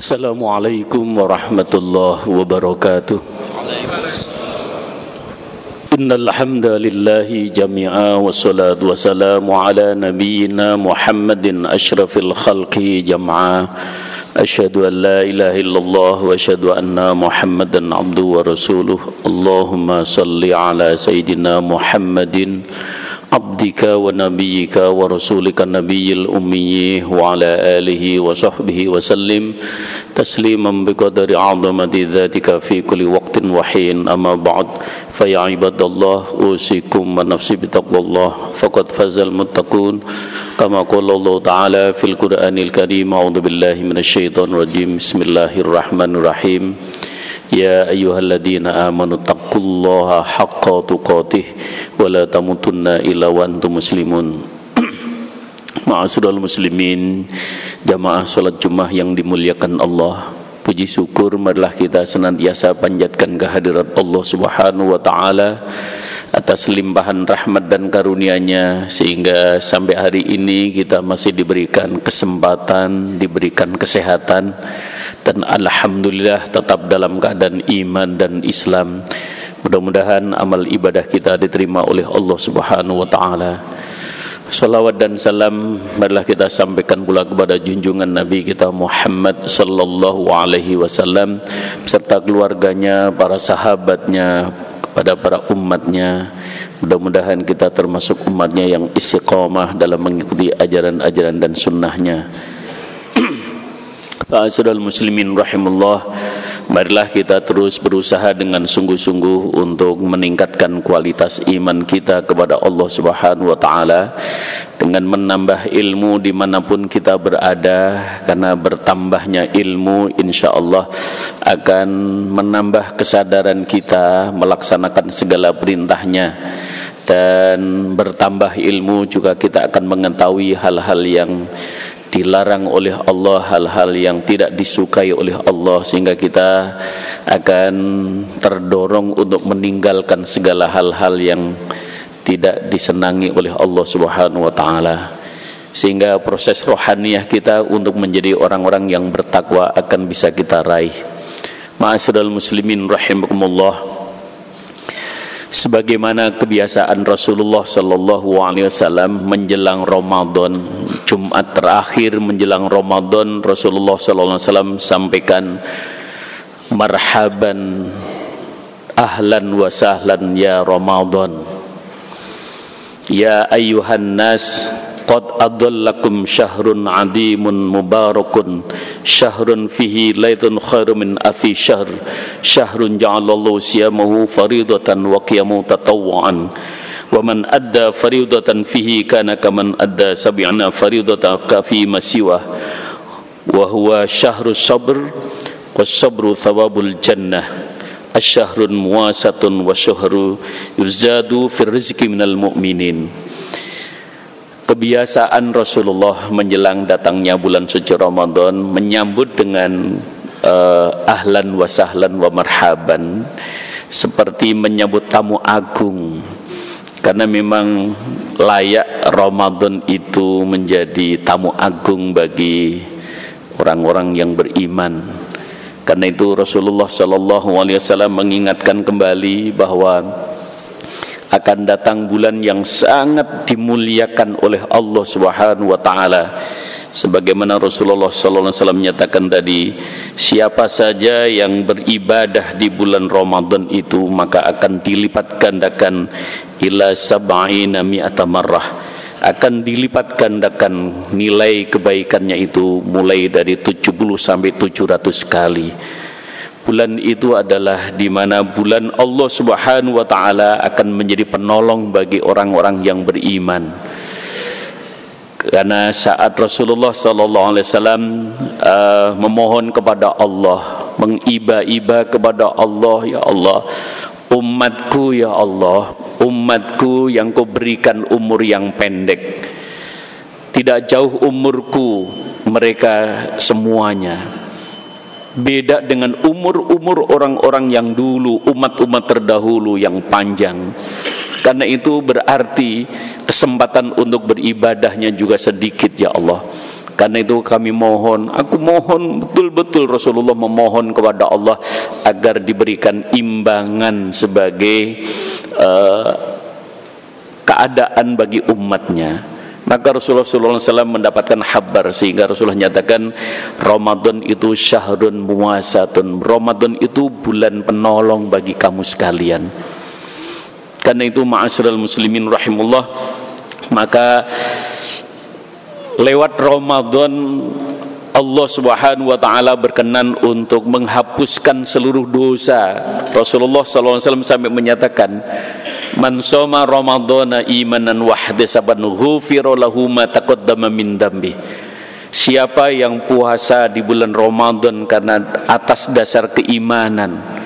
Assalamualaikum warahmatullahi wabarakatuh. Innal hamdalillahi jami'a wassalatu wassalamu ala nabiyyina Muhammadin asyrafil khalqi jam'a. Asyhadu an la ilaha illallah wa asyhadu anna Muhammadan abduhu wa rasuluh. Allahumma salli ala sayyidina Muhammadin abdika wa nabiyyika wa rasulika nabiyil ummi wa ala alihi wa sahbihi wa sallim tasliman biqadari 'azamati dzatika fi kulli waqtin wa hin. Amma ba'd, fa ya ibadallah usikum wa nafsi bitaqwallah faqad fazal muttaqun kama qala Allah ta'ala fil Qur'anil Karim. A'udzu billahi minasyaitonir rajim. Bismillahirrahmanirrahim. Ya ayyuhalladzina amanu taqullaha haqqa tuqatih wa la tamutunna illa wa antum muslimun. Ma'asyiral muslimin, jamaah salat Jumat yang dimuliakan Allah, puji syukur marilah kita senantiasa panjatkan kehadirat Allah Subhanahu wa taala atas limpahan rahmat dan karunia-Nya sehingga sampai hari ini kita masih diberikan kesempatan, diberikan kesehatan, dan alhamdulillah tetap dalam keadaan iman dan Islam. Mudah-mudahan amal ibadah kita diterima oleh Allah Subhanahu wa taala. Salawat dan salam marilah kita sampaikan pula kepada junjungan Nabi kita Muhammad sallallahu alaihi wasallam beserta keluarganya, para sahabatnya, pada para umatnya. Mudah-mudahan kita termasuk umatnya yang istiqamah dalam mengikuti ajaran-ajaran dan sunnahnya. Ma'asyiral muslimin rahimullah, marilah kita terus berusaha dengan sungguh-sungguh untuk meningkatkan kualitas iman kita kepada Allah Subhanahu wa taala dengan menambah ilmu dimanapun kita berada, karena bertambahnya ilmu insyaallah akan menambah kesadaran kita melaksanakan segala perintahnya, dan bertambah ilmu juga kita akan mengetahui hal-hal yang dilarang oleh Allah, hal-hal yang tidak disukai oleh Allah, sehingga kita akan terdorong untuk meninggalkan segala hal-hal yang tidak disenangi oleh Allah Subhanahu wa taala, sehingga proses rohaniyah kita untuk menjadi orang-orang yang bertakwa akan bisa kita raih. Ma'asyiral muslimin rahimakumullah, sebagaimana kebiasaan Rasulullah sallallahu alaihi wasallam menjelang Ramadan, Jumat terakhir menjelang Ramadan, Rasulullah sallallahu alaihi wasallam sampaikan, marhaban ahlan wa sahlan ya Ramadan, ya ayyuhan nas qad adallakum syahrun adimun mubarakun, syahrun fihi laitun khairu min afi syahr, syahrun ja'alallahu siyamahu faridatan wa qiyamu tatawwa'an, wa man adda faridatan fihi kana kaman adda sab'ina faridatan kafi masiwah, wa huwa syahrus sabr was sabru thawabul jannah, asy-syahrun muwasatun wa syahru yuzadu fir rizqi minal mu'minin. Kebiasaan Rasulullah menjelang datangnya bulan suci Ramadan menyambut dengan ahlan wa sahlan wa marhaban, seperti menyambut tamu agung, karena memang layak Ramadan itu menjadi tamu agung bagi orang-orang yang beriman. Karena itu Rasulullah sallallahu alaihi wasallam mengingatkan kembali bahwa akan datang bulan yang sangat dimuliakan oleh Allah Subhanahu wa taala, sebagaimana Rasulullah sallallahu alaihi wasallam menyatakan tadi, siapa saja yang beribadah di bulan Ramadan itu maka akan dilipat gandakan ila sab'ina mi'ata marrah, akan dilipat gandakan nilai kebaikannya itu mulai dari 70 sampai 700 kali. Bulan itu adalah di mana bulan Allah Subhanahu wa taala akan menjadi penolong bagi orang-orang yang beriman. Karena saat Rasulullah sallallahu alaihi wasallam memohon kepada Allah, mengiba-iba kepada Allah, ya Allah, umatku ya Allah, umatku yang Kau berikan umur yang pendek, tidak jauh umurku mereka semuanya, beda dengan umur-umur orang-orang yang dulu, umat-umat terdahulu yang panjang. Karena itu berarti kesempatan untuk beribadahnya juga sedikit ya Allah. Karena itu kami mohon, aku mohon betul-betul Rasulullah memohon kepada Allah agar diberikan imbangan sebagai keadaan bagi umatnya. Maka Rasulullah SAW mendapatkan kabar, sehingga Rasulullah nyatakan Ramadan itu syahrun muwasatun, Ramadan itu bulan penolong bagi kamu sekalian. Karena itu ma'asyiral muslimin rahimullah, maka lewat Ramadan Allah Subhanahu wa taala berkenan untuk menghapuskan seluruh dosa. Rasulullah SAW sampai menyatakan, man shoma ramadhana imanan wa ihtisaban ghufira lahu ma taqaddama min dambi. Siapa yang puasa di bulan Ramadan karena atas dasar keimanan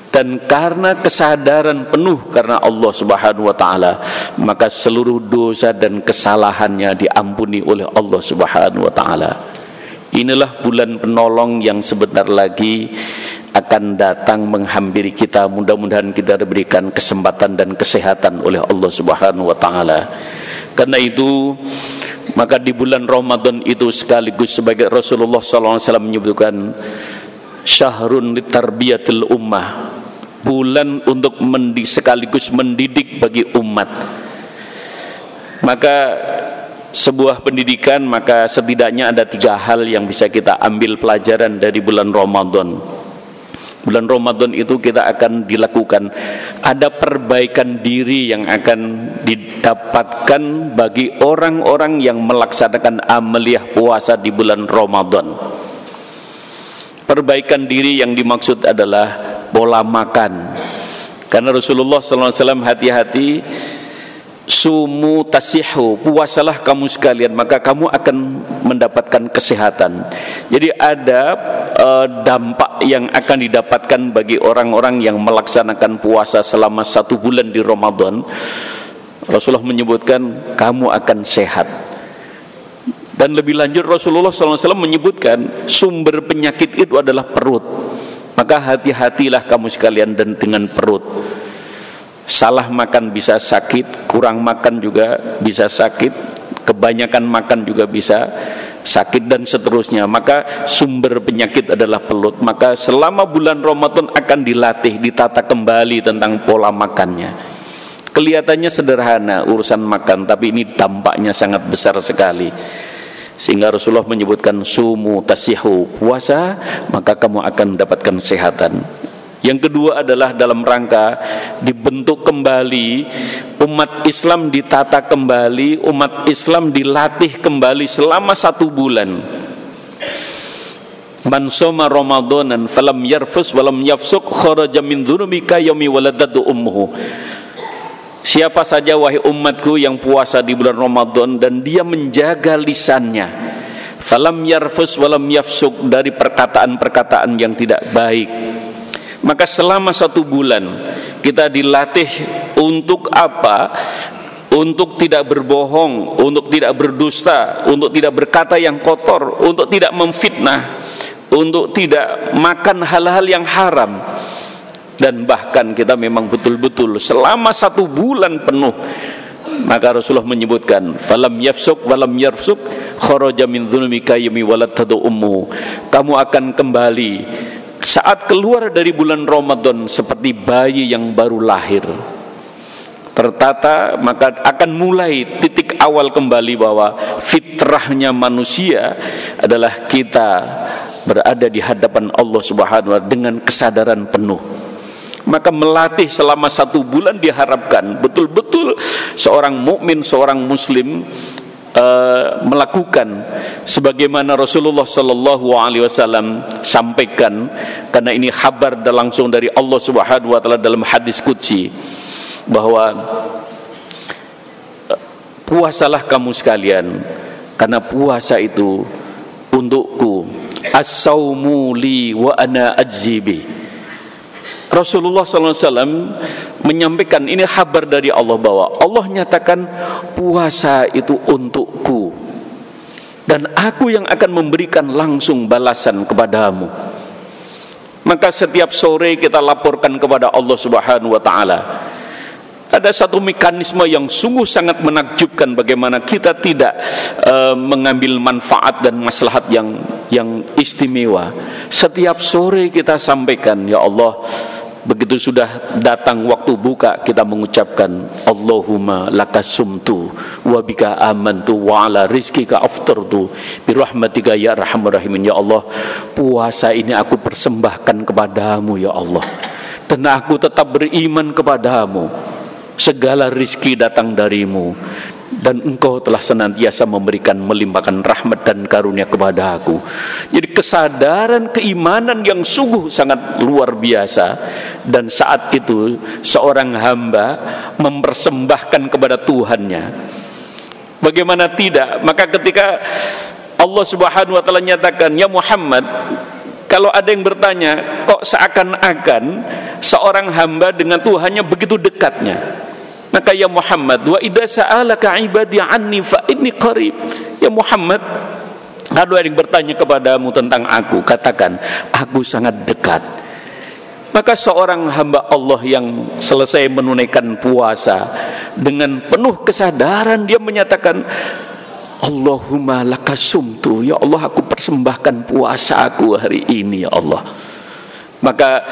dan karena kesadaran penuh karena Allah Subhanahu wa taala, maka seluruh dosa dan kesalahannya diampuni oleh Allah Subhanahu wa taala. Inilah bulan penolong yang sebentar lagi akan datang menghampiri kita. Mudah-mudahan kita diberikan kesempatan dan kesehatan oleh Allah Subhanahu wa taala. Karena itu, maka di bulan Ramadan itu sekaligus sebagai Rasulullah SAW menyebutkan syahrun litarbiyatil ummah, bulan untuk sekaligus mendidik bagi umat. Maka sebuah pendidikan, maka setidaknya ada 3 hal yang bisa kita ambil pelajaran dari bulan Ramadan. Bulan Ramadan itu kita akan dilakukan, ada perbaikan diri yang akan didapatkan bagi orang-orang yang melaksanakan amaliyah puasa di bulan Ramadan. Perbaikan diri yang dimaksud adalah pola makan. Karena Rasulullah SAW hati-hati, sumu tasihu, puasalah kamu sekalian maka kamu akan mendapatkan kesehatan. Jadi ada dampak yang akan didapatkan bagi orang-orang yang melaksanakan puasa selama 1 bulan di Ramadan. Rasulullah menyebutkan kamu akan sehat. Dan lebih lanjut Rasulullah SAW menyebutkan sumber penyakit itu adalah perut. Maka hati-hatilah kamu sekalian dan dengan perut. Salah makan bisa sakit, kurang makan juga bisa sakit, kebanyakan makan juga bisa sakit, dan seterusnya. Maka sumber penyakit adalah perut. Maka selama bulan Ramadan akan dilatih, ditata kembali tentang pola makannya. Kelihatannya sederhana urusan makan, tapi ini dampaknya sangat besar sekali. Sehingga Rasulullah menyebutkan sumu tasihu, puasa maka kamu akan mendapatkan kesehatan. Yang kedua adalah dalam rangka dibentuk kembali umat Islam, ditata kembali umat Islam, dilatih kembali selama 1 bulan. Man shoma ramadanan falam yarfus walam yafsuk kharaja min dzunubika yaumi waladatu ummuhu. Siapa saja wahai umatku yang puasa di bulan Ramadan dan dia menjaga lisannya, falam yarfus walam yafsuk, dari perkataan-perkataan yang tidak baik, maka selama 1 bulan kita dilatih untuk apa? Untuk tidak berbohong, untuk tidak berdusta, untuk tidak berkata yang kotor, untuk tidak memfitnah, untuk tidak makan hal-hal yang haram. Dan bahkan kita memang betul-betul selama 1 bulan penuh, maka Rasulullah menyebutkan falam yafsuk walam yarfsuk kharaja min dzunubika yaumi waladatu ummu. Kamu akan kembali saat keluar dari bulan Ramadan seperti bayi yang baru lahir, tertata. Maka akan mulai titik awal kembali bahwa fitrahnya manusia adalah kita berada di hadapan Allah Subhanahu wa taala dengan kesadaran penuh. Maka melatih selama 1 bulan diharapkan betul-betul seorang mukmin, seorang muslim melakukan sebagaimana Rasulullah sallallahu alaihi wasallam sampaikan, karena ini kabar langsung dari Allah Subhanahu wa taala dalam hadis qudsi bahwa puasalah kamu sekalian karena puasa itu untukku, as-saumu li wa ana ajzibi. Rasulullah SAW menyampaikan ini kabar dari Allah bahwa Allah nyatakan puasa itu untukku dan aku yang akan memberikan langsung balasan kepadamu. Maka setiap sore kita laporkan kepada Allah Subhanahu wa taala, Ada satu mekanisme yang sungguh sangat menakjubkan, bagaimana kita tidak mengambil manfaat dan maslahat yang istimewa. Setiap sore kita sampaikan, ya Allah, begitu sudah datang waktu buka, kita mengucapkan Allahumma lakasumtu wa bika amantu wa ala rizkika aftartu birahmatika ya arhamar rahimin. Ya Allah, puasa ini aku persembahkan kepadamu ya Allah, dan aku tetap beriman kepadamu. Segala rizki datang darimu, dan engkau telah senantiasa memberikan, melimpahkan rahmat dan karunia kepada aku. Jadi kesadaran keimanan yang sungguh sangat luar biasa. Dan saat itu seorang hamba mempersembahkan kepada Tuhannya. Bagaimana tidak? Maka ketika Allah Subhanahu wa taala nyatakan, ya Muhammad, kalau ada yang bertanya, kok seakan-akan seorang hamba dengan Tuhannya begitu dekatnya? Maka ya Muhammad, wa idza sa'alaka ibadi anni fa inni qarib. Ya Muhammad, kalau ada yang bertanya kepadamu tentang aku, katakan aku sangat dekat. Maka seorang hamba Allah yang selesai menunaikan puasa dengan penuh kesadaran, dia menyatakan Allahumma lakasumtu, ya Allah, aku persembahkan puasa aku hari ini ya Allah. Maka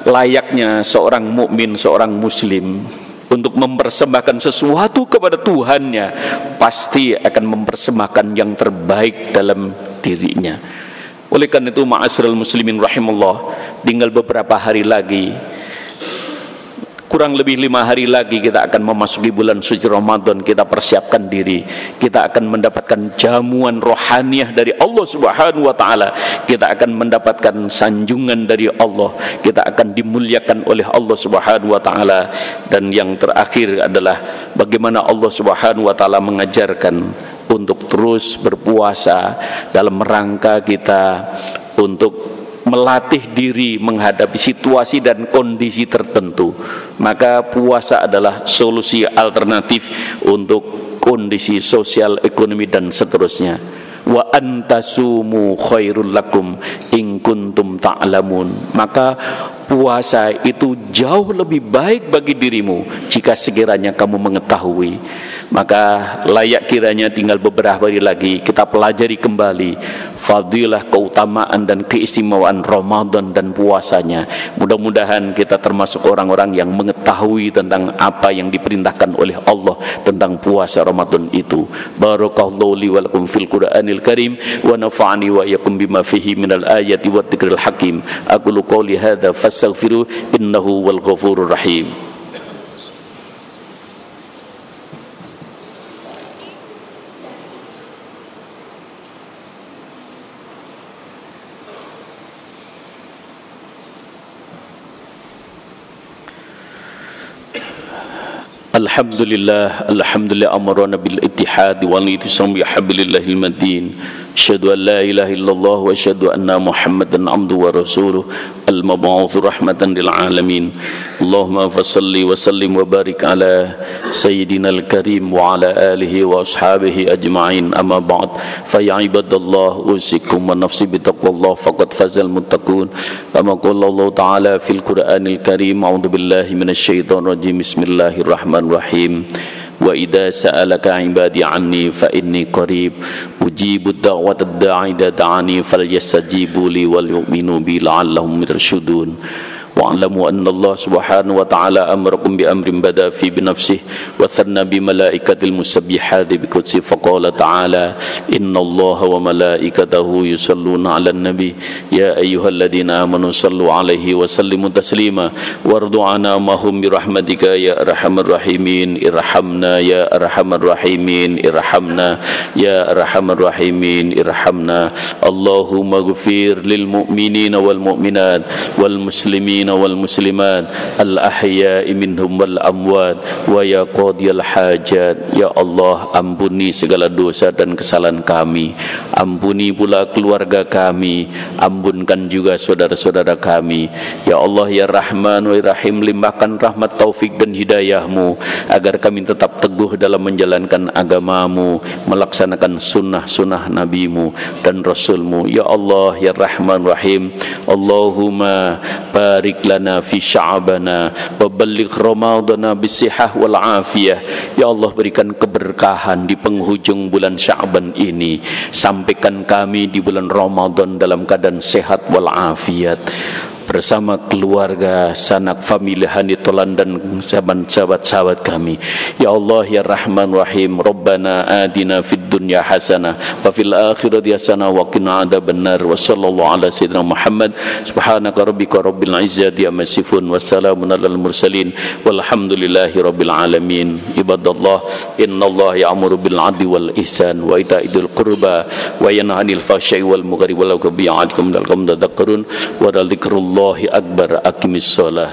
layaknya seorang mukmin, seorang muslim untuk mempersembahkan sesuatu kepada Tuhannya, pasti akan mempersembahkan yang terbaik dalam dirinya. Oleh karena itu, ma'asyiral muslimin rahimallah, tinggal beberapa hari lagi, kurang lebih 5 hari lagi kita akan memasuki bulan suci Ramadan. Kita persiapkan diri, kita akan mendapatkan jamuan rohaniah dari Allah Subhanahu wa taala. Kita akan mendapatkan sanjungan dari Allah, kita akan dimuliakan oleh Allah Subhanahu wa taala. Dan yang terakhir adalah bagaimana Allah Subhanahu wa taala mengajarkan untuk terus berpuasa dalam rangka kita untuk melatih diri menghadapi situasi dan kondisi tertentu. Maka puasa adalah solusi alternatif untuk kondisi sosial, ekonomi dan seterusnya. Wa antasumu khairul lakum in kuntum ta'lamun. Maka puasa itu jauh lebih baik bagi dirimu jika sekiranya kamu mengetahui. Maka layak kiranya tinggal beberapa hari lagi kita pelajari kembali fadilah, keutamaan dan keistimewaan Ramadan dan puasanya. Mudah-mudahan kita termasuk orang-orang yang mengetahui tentang apa yang diperintahkan oleh Allah tentang puasa Ramadan itu. Barakallahu li wa lakum fil Qur'anil Karim wa nafa'ani wa iyyakum bima fihi minal ayati wat dzikril hakim. Aqulu qouli hadza fastaghfiru innahu wal ghafurur rahim. Alhamdulillah, alhamdulillah amarana bil ittihad wal ittisam bi hablillahil matin. Asyhadu an la ilaha illallah wa asyhadu anna Muhammadan abduhu wa rasuluh al-mab'uts rahmatan lil alamin. Allahumma fashalli wa sallim wa barik ala sayyidina al-karim wa ala alihi wa ashabihi ajma'in. Amma ba'd, fa ya ibadallah usikum wa nafsi bi taqwallah faqad fazal muttaqun. Kama qala Allah ta'ala fil Qur'anil Karim, a'udzu billahi minasy syaithanir rajim. Bismillahirrahmanirrahim. Wa idza sa'alaka 'ibadi 'anni fa inni qarib ujibu da'watad da'i idza da'ani falyastajibu li wal yu'minu bi la'allahum yarshudun. Wa'lamu anna Allah subhanahu wa ta'ala amarakum bi amrin bada fi binafsihi wa thanna bi malaikatil musabbihati bi qudsi faqala ta'ala inna Allah wa malaikatahu yusalluna 'alan nabi ya ayyuhalladzina amanu sallu 'alaihi wa sallimu taslima wardu'ana mahum bi rahmatika ya arhamar rahimin irhamna ya arhamar rahimin irhamna ya arhamar rahimin irhamna. Allahumma ighfir lil mu'minina wal mu'minat wal muslimin wal muslimat al ahya'i minhum wal amwat wa ya qadiyal hajat. Ya Allah, ampuni segala dosa dan kesalahan kami, ampuni pula keluarga kami, ampunkan juga saudara-saudara kami. Ya Allah, ya Rahman wa Rahim, limpahkan rahmat, taufik dan hidayahmu agar kami tetap teguh dalam menjalankan agamamu, melaksanakan sunnah-sunnah nabimu dan rasulmu. Ya Allah, ya Rahman Rahim, Allahumma barik barik lana fi sya'bana wa balligh ramadana bisihah wal afiyah. Ya Allah, berikan keberkahan di penghujung bulan Sya'ban ini, sampaikan kami di bulan Ramadan dalam keadaan sehat wal afiat bersama keluarga, sanak famili Hanitolan dan sahabat-sahabat kami. Ya Allah ya Rahman Rahim, Rabbana adina fid dunya hasanah wa fil akhirati hasanah wa qina adzabannar. Wa sallallahu ala sayyidina Muhammad. Subhanaka rabbika rabbil izzati amma yasifun wa salamun alal mursalin walhamdulillahi rabbil alamin. Ibadallah, innallaha ya'muru bil 'adli wal ihsan wa itaa'il qurba wa yanha 'anil fahsya'i wal munkari wal baghi ya'idhukum la'allakum tadhakkarun wa dzikrullahi akbar. Aqimis shalah.